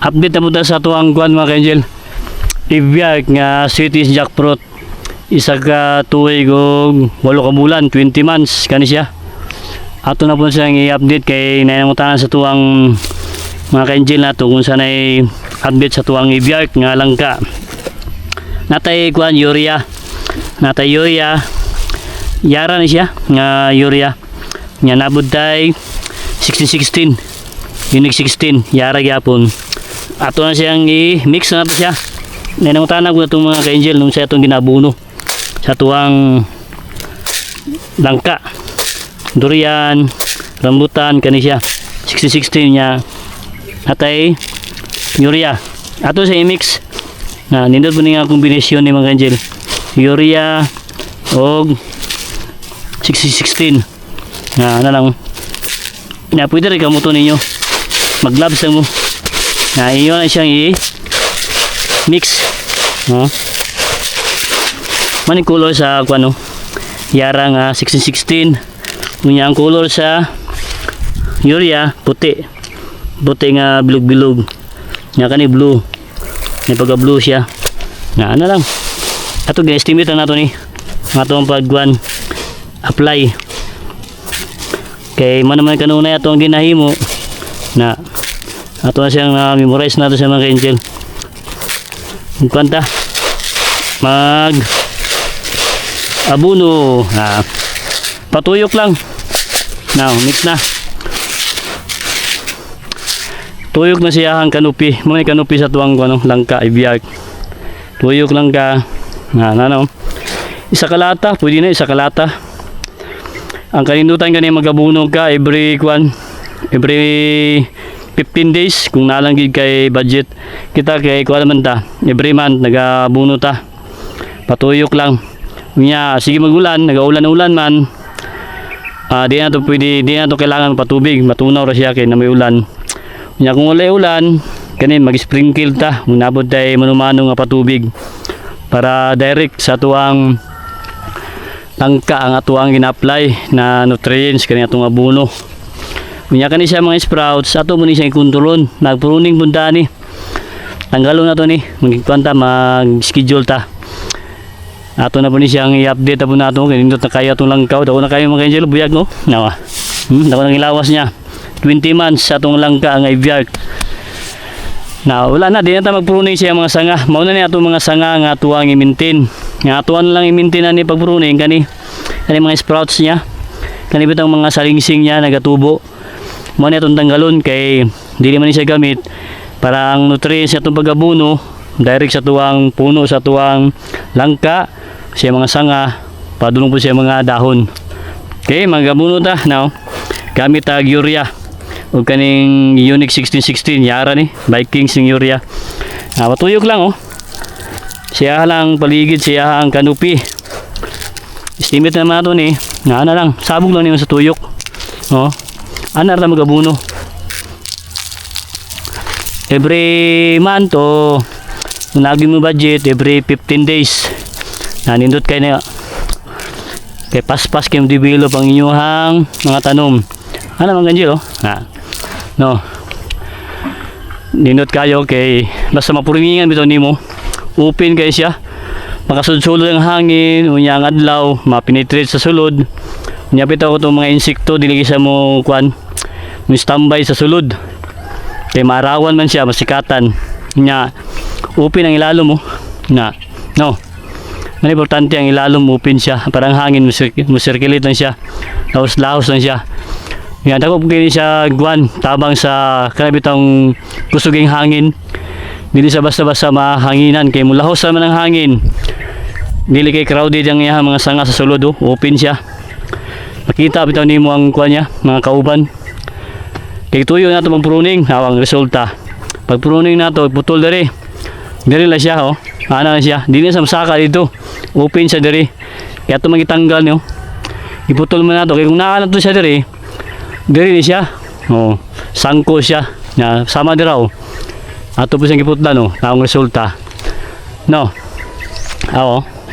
Update na po tayo sa tuwang kuan mga ka-angel. Ibiyag nga cities jackfruit. Isa ka tuwig og 8 ka bulan, 20 months kani siya. Ato na po siyang i-update kay nanangutanan sa tuwang mga ka-angel nato kung saan ay update sa tuwang ibiyag nga langka. Natay kuan urea. Natay urea. Yara ni siya nga urea. Nga nabud tay 1616. Unique 16 yara gyapon. Ato na siyang i-mix na to siya. Nanangutanan ko na itong mga ka-angel nung siya itong ginabuno sa tuwang langka, durian, rambutan kani siya 1616 niya atay urea. Ato sa i-mix na nindot po nga kombinasyon ni mga ka-angel, urea og 1616 na lang na pwede rin kamuto ninyo maglabs lang mo na iyo na siyang i-mix maning color sa kuano yara nga 1616 unya ang color sa urea puti nga bilog-bilog nga kani blue may pagka blue siya na ano lang ato ga-estimate na nato ni ato ang pagkuan apply kay man naman kanunay ato ang ginahimo na ato na siyang memorize nato sa mga ka-angel kuanta mag abuno patuyok lang now mix na tuyok na siya ang kanupi mga kanupi sa tuwang ano, langka ibiyag tuyok lang ka isa kalata pwede na isa kalata ang kanindutan ka niya magabuno ka every 15 days kung nalanggig kay budget kita kay kuha naman ta every month nagabuno ta patuyok lang nya sige magulan nagaulan-ulan man di na to pwede di na to kailangan patubig matunaw ra siya kay na may ulan nya kung wala ulan kani mag-sprinkle ta munabot tay manumano nga patubig para direct sa tuwang langka ang atuang gina-apply na nutrients kani atong abono nya kani siya mga sprouts ato mo ni siya ikontrolon nagpruning punta ni tanggalon na to ni magkuanta mag-schedule ta ato na po ni siyang i-update na po nato kaya nindot na kaya itong langkaw dako na kayo mga ka-angel buyag no nawa dako na ilawas niya 20 months sa itong langka ang ibiyag na wala na di na ta mag-pruning siya mga sanga mauna ni ato mga sanga nga atuang i-maintain nga atuan lang i-maintain na ni pag-pruning kani mga sprouts niya kani bitang mga salingsing niya nagatubo mo ni atong tanggalon kay dili man ni siya gamit para ang nutrients sa itong pag-abuno direct sa tuwang puno sa tuwang langka siya mga sanga padulong po siya mga dahon okay magabuno ta now gamit tag urea o kaning unique 1616 yara ni Vikings ng urea matuyok lang siya lang paligid siya ang kanupi estimate naman ito ni ana lang sabog lang niyo sa tuyok ana ra magabuno every month kung lagi mo budget every 15 days nindot kayo na kay paspas kayo develop ang inyong mga tanom ano mga ganyan no nindot kayo kay basta mapuringan bitaw nimo open kayo siya makasudsulod ang hangin unya ang adlaw mapenetrate sa sulod unya bitaw ko itong mga insekto dili sa mo kwan mo standby sa sulod kay maarawan man siya masikatan unya open ang ilalom mo no man importante ang ilalom open siya parang hangin musirculate lang siya lahos lang siya yan dako kini siya guwan tabang sa kanabitang kusuging hangin dili sa basta-basta mahanginan kay mulahos naman ang hangin dili kay crowded ang iya mga sanga sa sulod open siya makita bitaw nimo ang kuan niya mga kauban kay tuyo nato mag-pruning ang resulta pag pruning nato putol diri lang siya ana siya dili sa masaka dito open siya diri kaya ito magitanggal nyo iputol mo na ito kaya kung nakanap to siya diri ni siya sangko siya sama dira ato po siyang iputlan ang resulta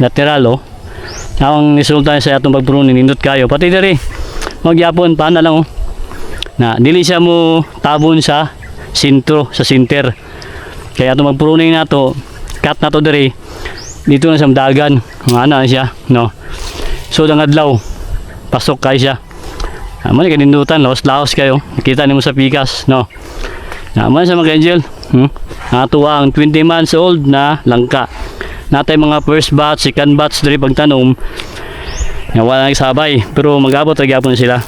lateral ang resulta sa atong pagpruning nindot kayo pati diri magyapon paana lang na dili siya mo tabon sa sentro sa center. Kaya ito mag-pruning na to, cut na to diri dito na sa dagan, mga na siya, no. So ang adlaw pasok kay siya. Amo ni kanindutan, laos kayo. Nakita nimo sa pikas, no. Naman sa mga angel, natuwa ang 20 months old na langka. Natay mga first batch, second batch diri pagtanom. Nga wala nagsabay, pero mag-abot ra gyapon sila.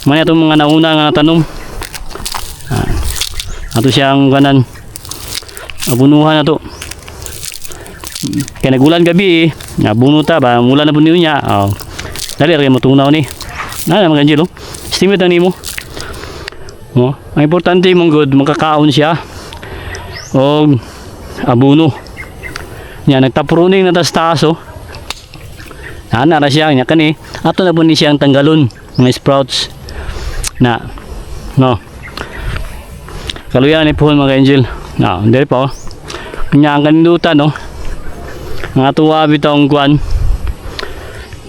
Man itong mga nauna nga tanom. Ato siyang kanan. Abunuhan na to. Kaya nagulan gabi nabuno ta ba, mula na po niya. Dali rin matunaw ni. Mga angel, estimate na nimo. Ang importante mong good, makakaon siya. O abuno. Yan, nagtapruning na taas nara siya, kanya kani. Ato na po ni siyang tanggalon, mga sprouts. No. Kaluyan ni po mga angel. Hindi pa kanya ang kanindutan, no. Ang atuwa bitong kwan.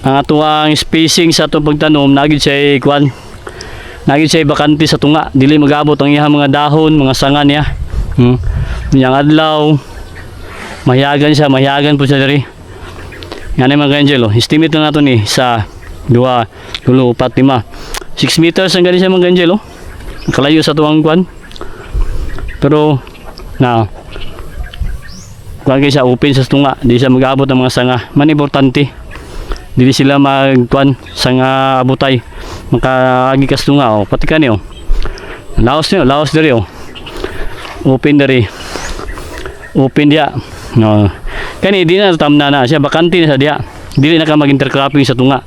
Ang atuwa ang spacing sa itong pagtanom, nagid siya kwan. Nagid siya bakante sa tunga. Dili magabot ang iyang mga dahon, mga sanga niya. Yang adlaw, mahiyagan po siya diri. Yan ay mga angel, estimate na nato ni sa 2, 4, 5, 6 meters ang gani siya mga angel, nakalayo sa tuwang kwan. Pero kwan kayo siya open sa tunga, di siya mag-abot ng mga sanga. Man importante, dili sila magkwan sanga abutay, makagikas tunga. Pati kani laos diri open diri, open dia, no. Kani di na tamna na siya, bakante na sa dia, dili na ka mag-intercropping sa tunga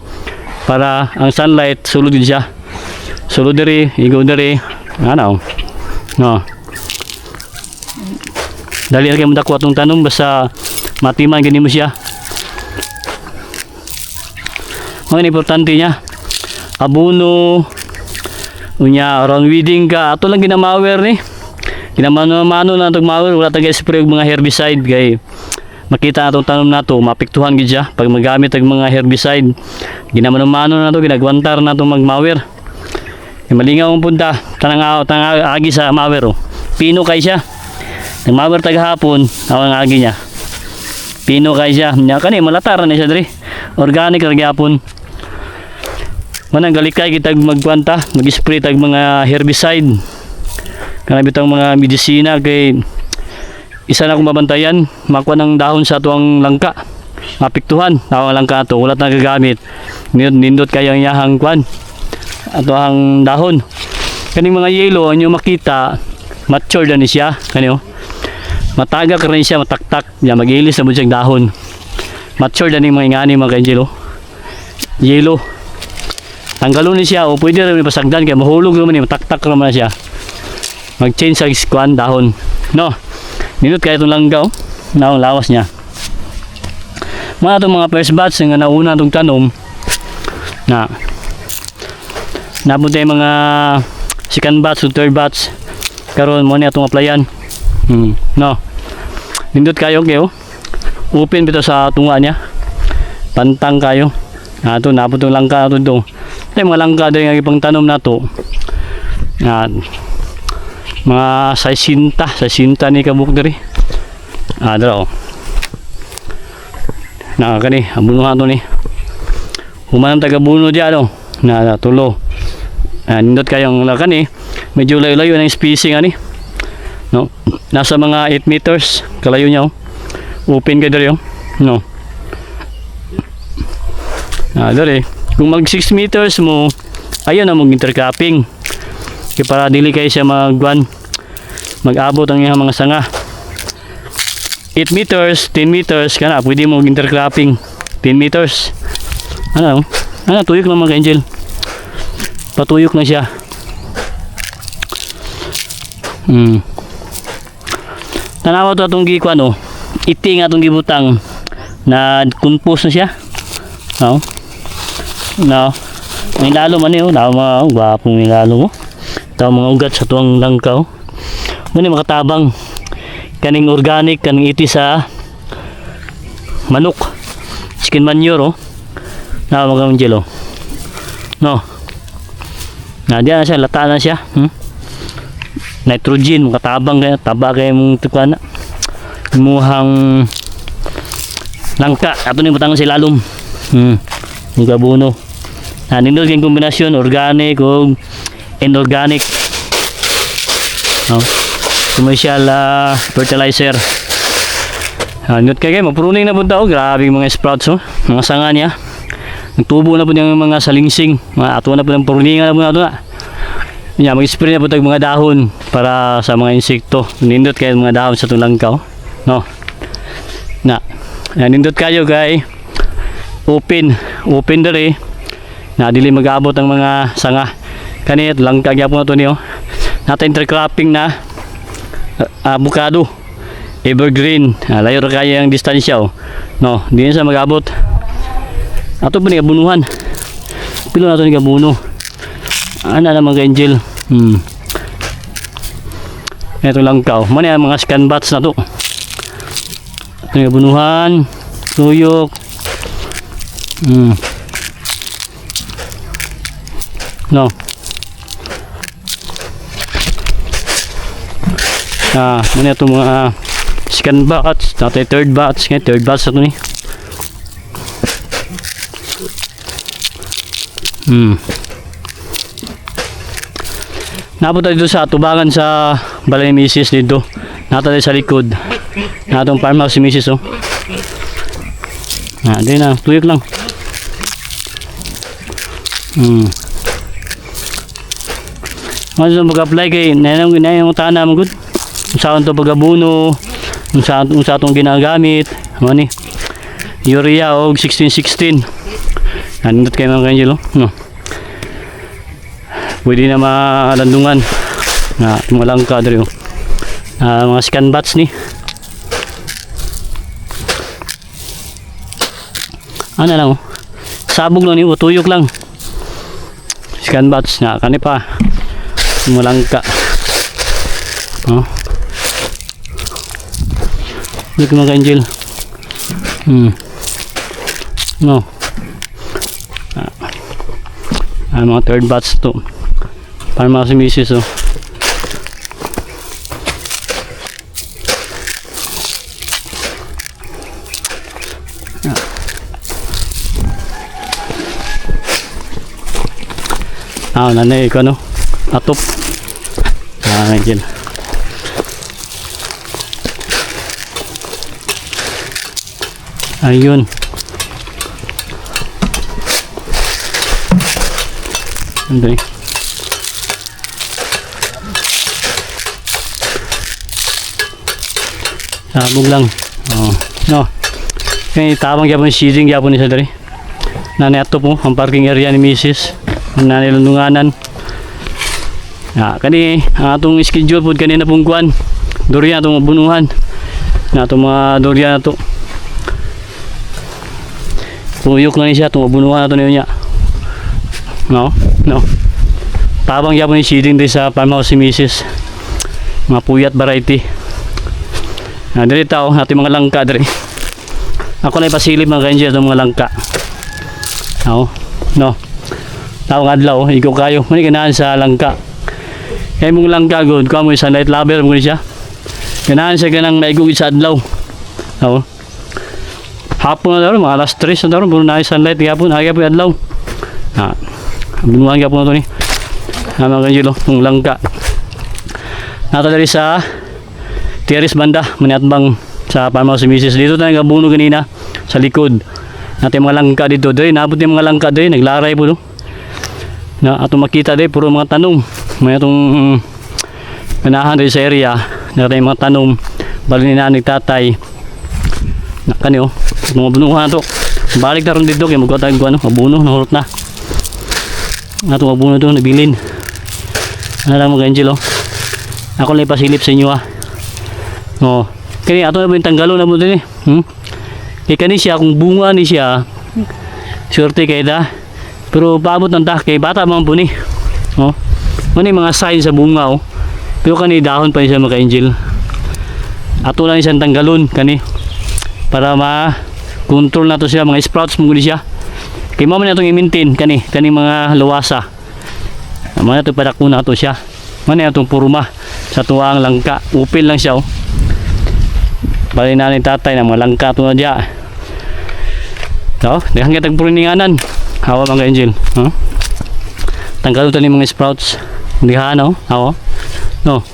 para ang sunlight sulod din siya, sulod diri, igo diri, no. Dali ra kay mo dako atong tanom, basta matiman gani mo siya. Ang importante niya, abuno unya around weeding ka, ato lang ginamawer ni. Ginamano-mano na itong mawer, wala tayo spray og mga herbicide kay makita atong tanom nato, mapiktuhan gid siya pag magamit ang mga herbicide. Ginamano-mano na to, ginagwantar na to magmawer. Kay malingaw ang punta, tanang agi sa mawer. Pino kay siya. Nang mawer tagahapon, ang agi niya. Pino kay siya. Nya kani malatar na siya diri. Organic ra gyapon. Manang galikay kitag magkwanta, mag-spray tag mga herbicide. Kana bitang mga medisina kay isa na akong mabantayan, makuha ng dahon sa tuwang langka. Mapiktuhan, tawang langka ato, wala na gagamit. Nindot kaya ang yahang kwan. Ato ang dahon. Kaning mga yellow, ang nyo makita, mature na ni siya. Kanyo? Matagak rin siya, mataktak. Yan, mag-ilis na mo siyang dahon. Mature na ni mga ingani mga kanjelo. Yellow. Tanggalon ni siya, o pwede rin pasagdan, kaya mahulog naman, mataktak naman na siya. Mag-change sa kwan, dahon. No? Nindot kaya itong langgaw. Naong lawas niya. Mga itong mga first batch nga nauna itong tanom na napunta yung mga second batch o third batch karon mo niya itong applyan. No, nindot kayo open bito sa tunga niya, pantang kayo ito naputong langka ito ito mga langka dahil nga ipang tanom na ito mga sasinta ni kabuk diri dalaw nakakani abunuhan to ni humanang taga-buno diya na tulo nindot kayong lakani medyo layo-layo ng spacing ani no, nasa mga 8 meters kalayo niya open ka diri no diri kung mag 6 meters mo ayun na mong intercropping kaya para dili kayo siya mag-abot ang iyang mga sanga. 8 meters, 10 meters kana pwede mo intercropping. 10 meters tuyok lang mga angel, patuyok na siya. Tanawa to atong gikuan iting atong gibutang na compost na siya. May lalo man gwapong may lalo mo. Ito mga ugat sa tuwang langkaw. Muna makatabang kaning organic, kaning iti sa manok, chicken manure mga angel no. Diyan na siya, lata na siya. nitrogen makatabang kaya taba kaya mong tukana muhang langka ato ni butang sa lalom yung gabuno nindot kayong kombinasyon organic o inorganic commercial fertilizer nindot kayo mapruning na po tao grabe mga sprouts mga sanga niya nagtubo na po yung mga salingsing mga ato na po ng pruningan na po na ito na mag-spray na po tayong mga dahon para sa mga insekto nindot kayo mga dahon sa tulangkaw no na nindot kayo kay open dere na dili mag-abot ang mga sanga kanit lang kagya po na ito niyo natin intercropping na avocado evergreen layo ra kaya ang distansya no hindi na sa mag-abot ato po ni kabunuhan pilo na ito ni kabuno ana naman ka angel ito lang ka mani ang mga scan bats na to ito ni kabunuhan tuyok no muna ito mga second batch natin third batch na ito ni napunta dito sa tubangan sa balay ni Mrs. dito natin sa likod natong farmhouse si Mrs. di na tuyok lang Ano mag-apply kay nanayang tana mo good. Saan to pagabuno, saan itong ginagamit, ano ni? Urea o 1616. Nandot kayo mga kanjelo, no? Pwede na malandungan na malangka dito. Mga scan bats ni. Ano lang, sabog lang ni, tuyok lang. Scan bats na kanipa. Malangka. Look mga angel. No. Mga third batch to. Para mga si Mrs. Nanay ko no. Atop. Angel. Ayun. Andai. Sabog lang. No. Kaya tabang yapon seeding yapon ni sa diri. Nanay ato po ang parking area ni Mrs. Nanay lundunganan. Kani atong schedule po kanina pong kuan. Durian atong bunuhan. Na atong mga durian na to. Tuyok na ni siya, tumubunuhan na ito niya. No? Tabang yapon ni seeding din sa farmhouse si Mrs. Mga puyat variety. Dili tao, natin mga langka diri. Ako na ipasilip mga kanjel itong mga langka. No? Tawang adlaw, ikaw kayo. Mani ganahan sa langka. Kaya mong langka good, kamo yung sunlight lover mo siya. Ganahan siya ganang naigugit sa adlaw. Hapon na daw, mga alas 3 na daw, puro na yung sunlight, hapon, hagya po yung adlaw. Binuhan ka po na ito ni. Mga kanjilo, yung langka. Natadali sa terrace banda, maniatbang sa farmhouse si Mrs. Dito tayo nagabuno ganina, sa likod. Natin mga langka dito, doon, naabot yung mga langka doon, naglaray po doon. Atong makita doon, puro mga tanong. May itong ganahan doon sa area, natin mga tanong, bali ni nanay tatay. Kani mga bunuhan to. Balik na rin dito kaya magkatag ko mabuno, nahulot na. Ato mabuno to, nabilin. Ano lang mga angel Ako lang ipasilip sa inyo kani ato na ba yung tanggalo na mo din kaya kani siya, kung bunga ni siya, swerte kayo da. Pero paabot ng kay bata mga puni. Ano yung mga sign sa bunga Pero kani dahon pa niya mga angel. Ato lang isang tanggalon kani. Para ma-control na to siya, mga sprouts mo siya. Kaya mo na itong i-maintain kani mga luwasa. Naman na ito para kuna to siya. Man itong puruma sa tuwang langka. Upil lang siya oh. Bali na ni tatay ng mga langka ito na dya. So, dahan kitang purininganan. Hawa mga angel. Huh? Tanggal ito yung mga sprouts. Hindi ha no? Hawa. No.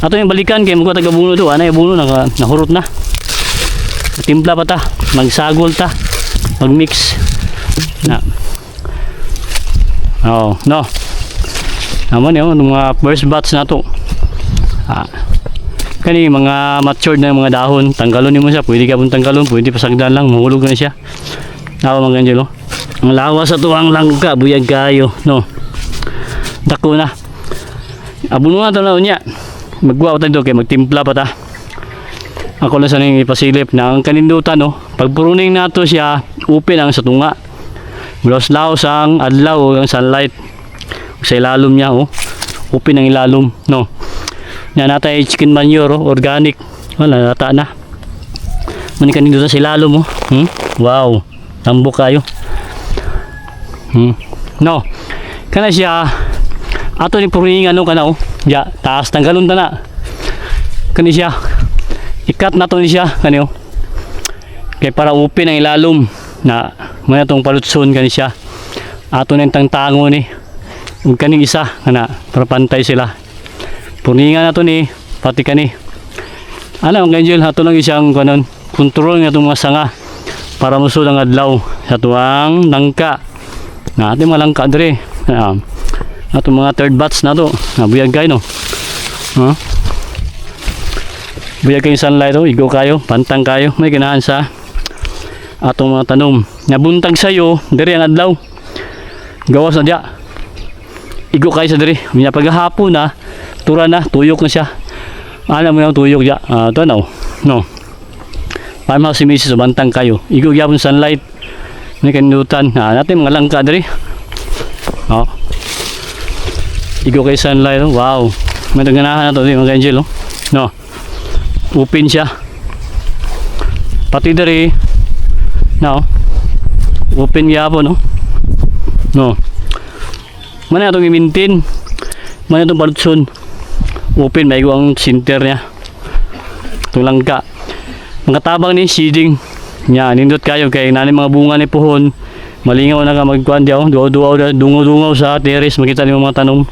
Ato yung balikan kaya magwa taga-buno ito. Ano yung buno nahurot na. Timpla pa ta. Magsagol ta. Mag-mix. Na. Oh, no. Naman yun, mga first batch na to. Kani mga matured na mga dahon, tanggalon mo siya. Pwede ka pong tanggalon, pwede pasagdan lang, mahulog na siya. Nawa mga ganyan, no? Ang lawas sa tuwang langka, buyag kayo, no? Dako na. Abuno na ito na niya. Magwa pa tayo, kaya magtimpla pa ta. Ako lang sa nang ipasilip na ang kanindutan, no? Pag puruning na to siya, upin ang sa tunga. Laos-laos ang adlaw, ang sunlight. Sa ilalom niya, oh. Upin ang ilalom, no? Yan natin chicken manure, oh, organic. Wala, nata na. Manikan dito sa ilalom, oh. Wow, tambok kayo. No, kana siya, ato ni puring ano kana, oh. Ya, taas tanggalon ta na. Kani siya, ikat na to ni siya, kani, oh. Kaya para upin ang ilalom, na, muna itong palutson, kani siya. Ato na yung tangtango ni. Huwag kaning isa, kana, para pantay sila. Puningan na to ni, pati ka ni. Ano, ang angel, hato lang isang kanon, control nga itong mga sanga para musod ang adlaw sa tuwang langka. Na ating mga langka dre. Atong mga third batch na to. Buyag kayo, no? Buyag kayo sunlight, oh. Igo kayo, pantang kayo. May ganahan sa atong mga tanom. Nabuntag sa'yo, dre ang adlaw. Gawas na diya. Igo kayo sa dre. May paghahapon na, tura na, tuyok na siya. Alam mo yung tuyok dya. Ito na, no. Para mga si Mrs. bantang kayo. Igo yapon sunlight. May kanindutan. Natin mga langka dali. Oh. Igo kayo sunlight. Oh. Wow. May naganahan na ito. Mga angel. Oh. No. Upin siya. Pati dali. No. Upin yapon. No. No. Mana itong i-maintain. Mana itong palutson. Open, may ang center niya. Itong langka. Mga tabang ni seeding. Yan, nindot kayo kay nani mga bunga ni puhon. Malingaw na ka magkuhan diyaw. Dungaw sa terrace. Makita niyo mga tanom.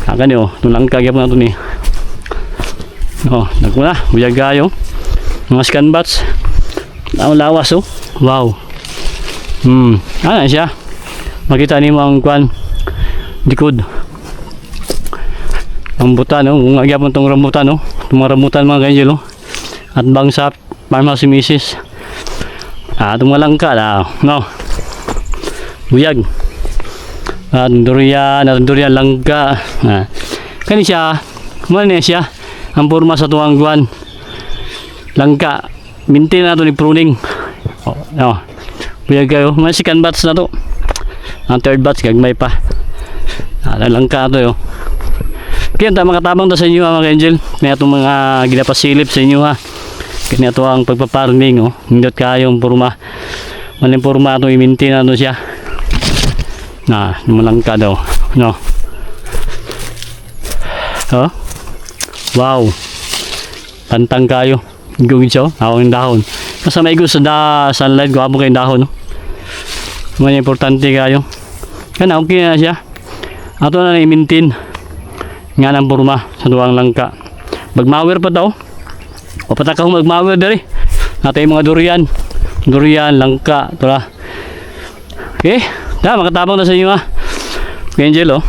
Kaka niyo, itong langka gyapon nato ni. Oh, nagko na. Buyag kayo. Mga scan bats. Lawas oh. Wow. Ano siya? Makita niyo ang kuhan. Likod. Rambutan, no? Kung nagyapon itong rambutan, no? Itong mga rambutan mga ganyan, no? At bangsa, farmhouse si Mrs. Itong mga langka, no? Buyag. At durian, langka. Kani siya, kumana niya siya, ang forma sa tuwang guwan. Langka, maintain na ito ni pruning. No? Buyag kayo, mga second batch na to. Ang third batch, gagmay pa. Langka ito, yo. Kaya mga tabang ta sa inyo mga angel. Kaya itong mga ginapasilip sa inyo ha. Kaya ito ang pagpaparming oh. Hindot kayong purma. Maling purma itong i-maintain na ito siya. Naman ka daw. No. Oh. Wow. Pantang kayo. Gawin siya oh. Awang dahon. Kasi may gusto sa sunlight. Gawa mo kayong dahon. No? Mga importante kayo. Kaya okay na siya. Ito na i-maintain. Nga ng purma sa duwang langka. Magmawer pa daw. O pataka kung magmawer dari. Natin yung mga durian, langka, tura. Okay, makatabang na sa inyo ha. Angel oh.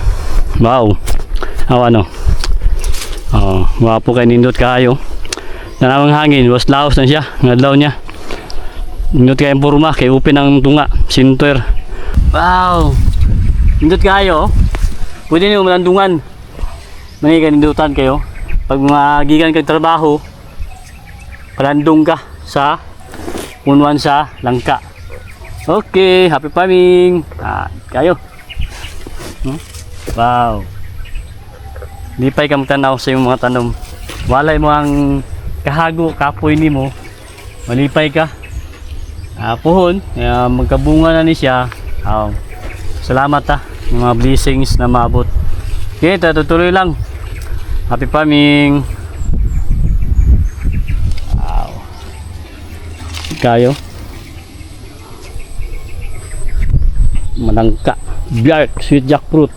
Wow. Ano. Wapo kay nindot kayo. Nanamang hangin, was laos na siya. Ngadlaw niya. Nindot kayo yung purma, kay upin ang tunga, sinter. Wow. Nindot kayo. Pwede niyo malandungan. May kanindutan kayo. Pag magigan kang trabaho, palandong ka sa unwan sa langka. Okay, happy farming. Kayo. Wow. Lipay ka magtanaw sa iyong mga tanom. Walay mo ang kahago, kapoy ni mo. Malipay ka. Puhon, magkabunga na ni siya. Salamat ha. Yung mga blessings na maabot. Okay, tutuloy lang. Happy farming. Wow. Kayo. Malangka. Bjark, sweet jackfruit.